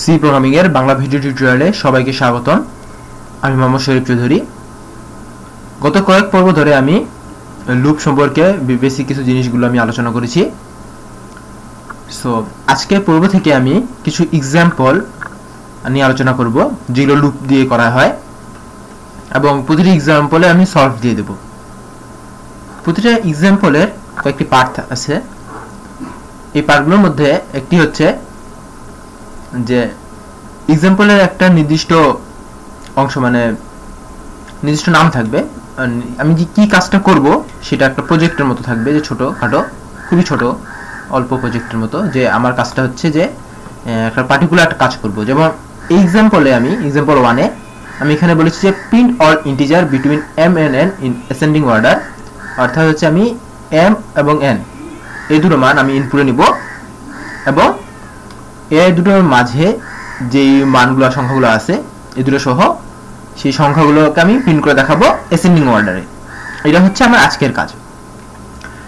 C programming এর Bangla video টিউটোরিয়ালে সবাইকে স্বাগতম। আমি মোহাম্মদ শরীফ চৌধুরী। গত কয়েক পর্ব ধরে আমি লুপ সম্পর্কে বেসিক কিছু জিনিসগুলো আমি আলোচনা করেছি। সো আজকের পর্ব থেকে আমি কিছু এক্সাম্পল নিয়ে আলোচনা করব যেগুলো লুপ দিয়ে করা হয়, এবং প্রতিটি এক্সাম্পলে আমি সলভ দিয়ে দেব। প্রতিটা এক্সাম্পলের কয়েকটি পার্ট আছে। এই পার্টগুলোর মধ্যে একটি হচ্ছে যে এক্সাম্পলের একটা নির্দিষ্ট অংশ, মানে নির্দিষ্ট নাম থাকবে। আমি যে কি কাজটা করব সেটা একটা প্রজেক্টের মতো থাকবে, যে ছোটখাটো, খুবই ছোট, অল্প প্রজেক্টের মতো, যে আমার কাজটা হচ্ছে যে একটা পার্টিকুলার একটা কাজ করব। যেমন এই এক্সাম্পলে আমি এক্সাম্পল 1-এ আমি এখানে বলেছি যে print all integer between m and n in ascending order. অর্থাৎ হচ্ছে আমি m এবং n এই দুটো মান আমি ইনপুটে নিব, এবং এই দুটোর মাঝে যে মানগুলো, সংখ্যাগুলো আছে এই দুটো সহ সেই সংখ্যাগুলোকে আমি প্রিন্ট করে দেখাবো অ্যাসেন্ডিং অর্ডারে। এটা হচ্ছে আমার আজকের কাজ।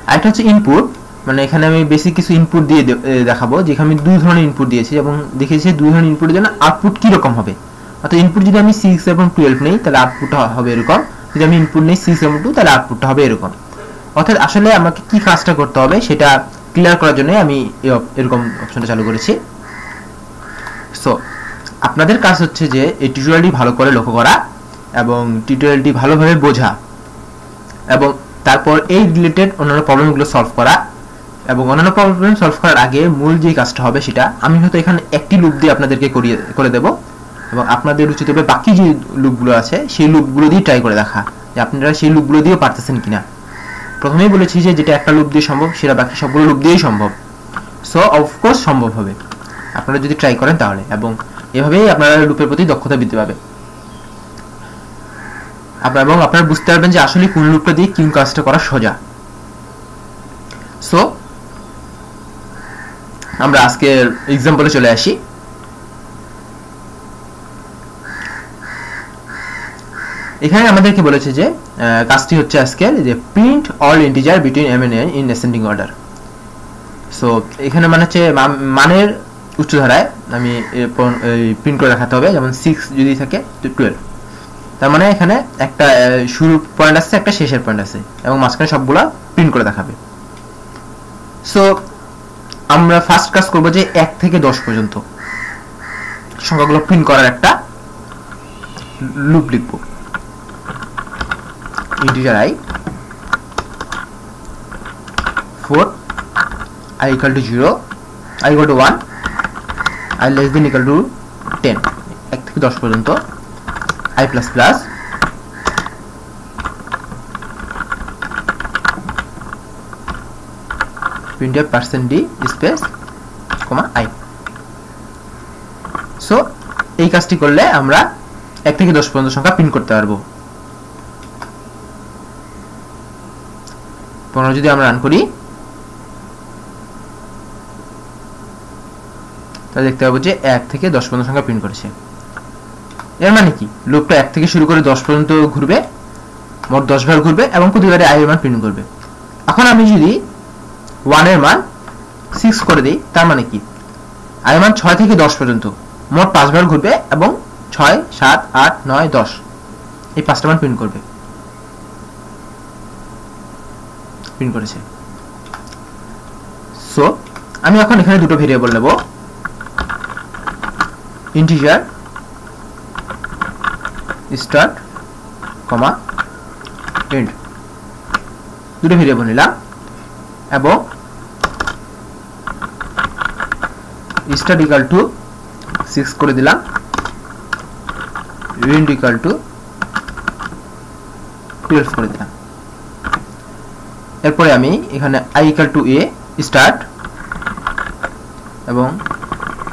আরেকটা হচ্ছে ইনপুট, মানে এখানে আমি বেসিক কিছু ইনপুট দিয়ে দেখাবো, যেখানে আমি দুই ধরনের ইনপুট দিয়েছি এবং দেখেছি দুই ধরনের ইনপুটের জন্য আউটপুট কি রকম হবে। অর্থাৎ ইনপুট যদি আমি 6 এবং 12 নেই তাহলে আউটপুটটা হবে এরকম, যদি আমি ইনপুট নেই 6 এবং 2 তাহলে আউটপুটটা হবে এরকম। অর্থাৎ আসলে আমাকে কি কাজটা করতে হবে সেটা ক্লিয়ার করার জন্য আমি এরকম অপশনটা চালু করেছি। সো আপনাদের কাজ হচ্ছে যে এই টিউটোরিয়ালটি ভালো করে লক্ষ্য করা এবং টিউটোরিয়ালটি ভালোভাবে বোঝা, এবং তারপর এই রিলেটেড অন্যান্য প্রবলেমগুলো সলভ করা। এবং অন্যান্য প্রবলেম সলভ করার আগে মূল যে কাজটা হবে সেটা আমি হয়তো এখানে একটি লুপ দিয়ে আপনাদেরকে করে দেব, এবং আপনাদের উচিত হবে বাকি যে লুপগুলো আছে সেই লুপগুলো দিয়ে ট্রাই করে দেখা যে আপনারা সেই লুপগুলো দিয়েও পারতেছেন কিনা। প্রথমেই বলেছি যে যেটা একটা লুপ দিয়ে সম্ভব সেটা বাকি সবগুলো লুপ দিয়েই সম্ভব। সো অফকোর্স সম্ভব হবে আপনারা যদি ট্রাই করেন তাহলে, এবং এভাবেই আপনারা লুপের প্রতি দক্ষতা বৃদ্ধি পাবে। এবং আপনারা বুঝতে পারবেন যে আসলে কোন লুপটা দিয়ে কোন কাজটা করা সোজা। সো আমরা আজকের এক্সাম্পলে চলে আসি। এখানে আমাদেরকে বলেছে যে কাজটি হচ্ছে আজকের যে print all integer between m and n in ascending order. So এখানে মানে হচ্ছে মানের উচ্চধারায় আমি প্রিন্ট করে দেখাতে হবে। যেমন 6 যদি থাকে 12, তার মানে এখানে একটা শুরুর পয়েন্ট আছে, একটা শেষের পয়েন্ট আছে, এবং মাঝখানে সবগুলা প্রিন্ট করে দেখাবে। সো আমরা ফার্স্ট কাজ করব যে 1 থেকে 10 পর্যন্ত সংখ্যাগুলো প্রিন্ট করার একটা লুপ লিখব। Integer i 4, i equal to 0, i equal to 1, i less than equal to 10, 1 থেকে 10 পর্যন্ত, i plus plus, printf %d space i। So এই কাজটি করলে আমরা 1 থেকে 10 পর্যন্ত সংখ্যা প্রিন্ট করতে পারবো। যদি আমরা রান করি তাহলে দেখতে পাবো যে 1 থেকে 10 পর্যন্ত সংখ্যা প্রিন্ট করেছে। এর মানে কি, লুপটা 1 থেকে শুরু করে 10 পর্যন্ত ঘুরবে, মোট 10 বার ঘুরবে, এবং প্রতিবারে i এর মান প্রিন্ট করবে। এখন আমি যদি 1 এর মান 6 করে দিই, তার মানে কি i এর মান 6 থেকে 10 পর্যন্ত মোট 5 বার ঘুরবে, এবং 6, 7, 8, 9, 10 এই 5টা মান প্রিন্ট করবে। প্রিন্ট করেছে। সো আমি এখন এখানে দুটো ভেরিয়েবল নেব, ইন্টিজার স্টার্ট এন্ড, দুটো ভেরিয়েবল নিলাম, এবং স্টার্ট ইকুয়াল টু 6 করে দিলাম, এন্ড ইকুয়াল টু 12 করে দিলাম। এরপরে আমি এখানে i equal to a start এবং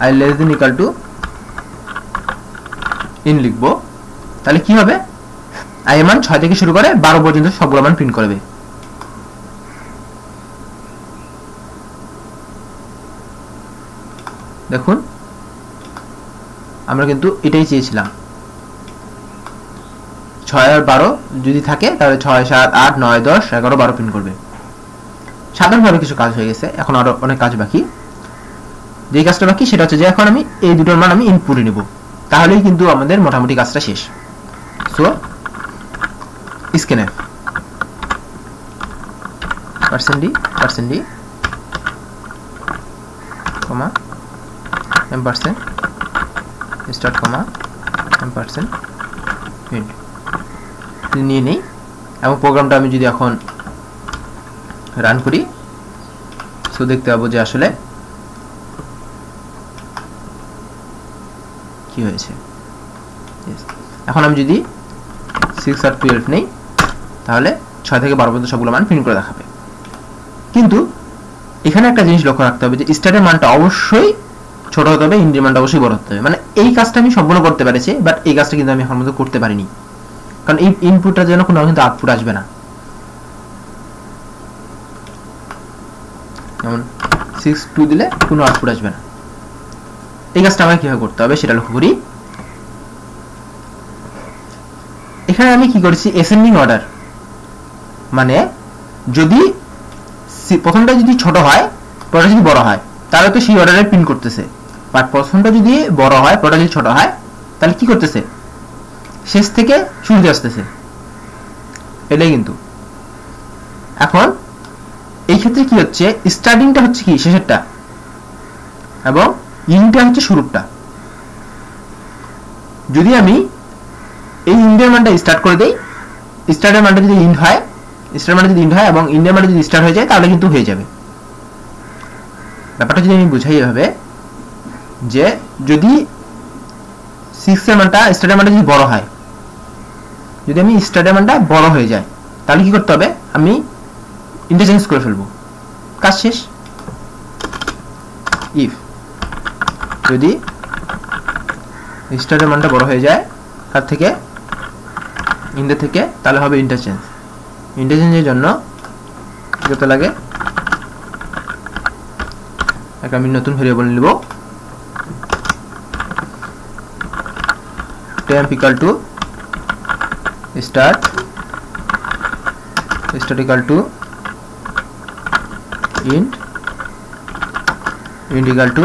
i less than equal to in লিখব। তাহলে কি হবে, i এর মান 6 থেকে শুরু করে 12 পর্যন্ত সবগুলো মান প্রিন্ট করবে। দেখুন আমরা কিন্তু এটাই চেয়েছিলাম। 6 আর 12 যদি থাকে তাহলে 6, 7, 8, 9, 10, 11, 12 প্রিন্ট করবে। সাধারণভাবে কিছু কাজ হয়ে গেছে, এখন আরো অনেক কাজ বাকি। যে কাজটা বাকি সেটা হচ্ছে যে এখন আমি এই দুটোর মান আমি ইনপুটে নেব, তাহলেই কিন্তু আমাদের মোটামুটি কাজটা শেষ। সো স্ক্যানএফ %d কমা M% স্টার্ট কমা M% প্রিন্ট নিয়ে নেই এবং প্রোগ্রামটা আমি যদি এখন রান করি, সো দেখতে পাবো যে আসলে কি হয়েছে। এখন আমি যদি 6 আর 12 নেই, তাহলে 6 থেকে 12 পর্যন্ত সবগুলো মান প্রিন্ট করে দেখাবে। কিন্তু এখানে একটা জিনিস লক্ষ্য রাখতে হবে যে স্টার্টের মানটা অবশ্যই ছোট হতে হবে, ইন্ডের মানটা অবশ্যই বড় হতে হবে। মানে এই কাজটা আমি সম্পূর্ণ করতে পেরেছি, বাট এই কাজটা কিন্তু আমি এখন পর্যন্ত করতে পারিনি, কারণ এই ইনপুটটা যেন কোনো কিন্তু আউটপুট আসবে না। যেমন 6 2 দিলে কোনো আউটপুট আসবে না। এই কাজটা আমাকে কিভাবে করতে হবে সেটা লক্ষ্য করি। এখানে আমি কি করেছি, অ্যাসেন্ডিং অর্ডার, মানে যদি প্রথমটা যদি ছোট হয় পরেরটা যদি বড় হয় তাহলে তো সেই অর্ডারে প্রিন্ট করতেছে, বাট প্রথমটা যদি বড় হয় পরেরটা যদি ছোট হয় তাহলে কি করতেছে, শেষ থেকে শুরুতে আসতেছে। এটাই কিন্তু এখন এই ক্ষেত্রে কি হচ্ছে, স্টার্টিংটা হচ্ছে কি শেষেরটা এবং ইনটা হচ্ছে শুরুরটা। যদি আমি এই ইন্ডের মানটা স্টার্ট করে দেই, স্টার্টের মানটা যদি ইন্ড হয়, স্টার্ট মানে যদি ইন্ড হয় এবং ইন্ডের মানটা যদি স্টার্ট হয়ে যায় তাহলে কিন্তু হয়ে যাবে। ব্যাপারটা যদি আমি বুঝাই এভাবে যে যদি 6 এর মানটা স্টার্টের মানটা যদি বড় হয়, যদি আমি স্টার্টের মানটা বড় হয়ে যায় তাহলে কি করতে হবে, আমি ইন্টারচেঞ্জ করে ফেলবো, কাজ শেষ। ইফ যদি স্টার্টের মানটা বড় হয়ে যায় তার থেকে ইন্ডের থেকে, তাহলে হবে ইন্টারচেঞ্জ। ইন্টারচেঞ্জের জন্য কত লাগে, একটা আমি নতুন ভেরিয়েবল নিব, temp equal to start equal to int equal to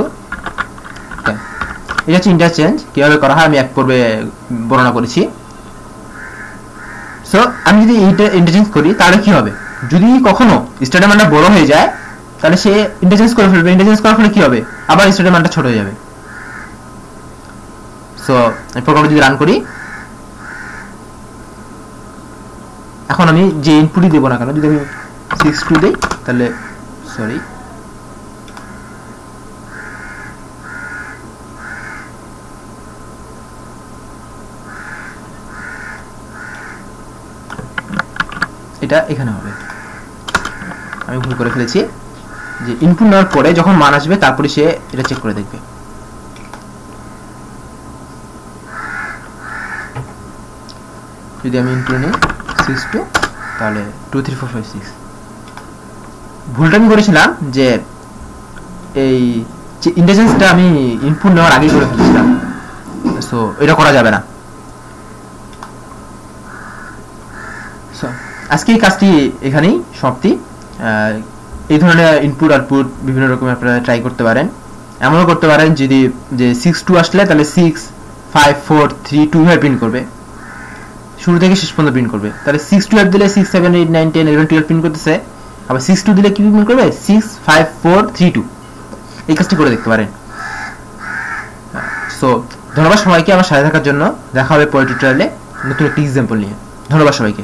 10। এটা হচ্ছে ইন্টারচেঞ্জ। কিভাবে করা হয় আমি এক পর্বে বর্ণনা করেছি। সো আমি যদি ইন্টারচেঞ্জ করি তাহলে কি হবে, যদি কখনো স্টার্টের মানটা বড় হয়ে যায় তাহলে সে ইন্টারচেঞ্জ করে ফেলবে, ইন্টারচেঞ্জ করার ফলে কি হবে, আবার স্টার্টের মানটা ছোট হয়ে যাবে। সো এই প্রোগ্রামটা যদি রান করি, এখন আমি যে ইনপুটই দেবো না কেন, যদি আমি 6 2 দেই তাহলে সরি এটা এখানে হবে। আমি ভুল করে ফেলেছি, যে ইনপুট নেওয়ার পরে যখন মান আসবে তারপরে সে এটা চেক করে দেখবে। যদি আমি ইনপুট নিই 6 2 তাহলে 2 3 4 5 6। ভুলটা আমি করেছিলাম যে এই ইন্টারচেঞ্জটা আমি ইনপুট নেওয়ার আগেই করে ফেলেছিলাম, সো এটা করা যাবে না। আজকে এই কাজটি এখানেই সমাপ্তি। এই ধরনের ইনপুট আউটপুট বিভিন্ন রকম আপনারা ট্রাই করতে পারেন। এমনও করতে পারেন যদি যে 6 2 আসলে তাহলে 6 5 4 3 2 ভাবে প্রিন্ট করবে, শুরু থেকে শেষ পর্যন্ত প্রিন্ট করবে। তাহলে 6 12 দিলে 6 7 8 9 10 11 12 প্রিন্ট করতেছে, আবার 6 2 দিলে কি প্রিন্ট করবে, 6 5 4 3 2। এই কাজটি করে দেখতে পারেন। সো ধন্যবাদ সবাইকে আমার সাথে থাকার জন্য। দেখা হবে পরের টিউটোরিয়ালে নতুন একটি এক্সাম্পল নিয়ে। ধন্যবাদ সবাইকে।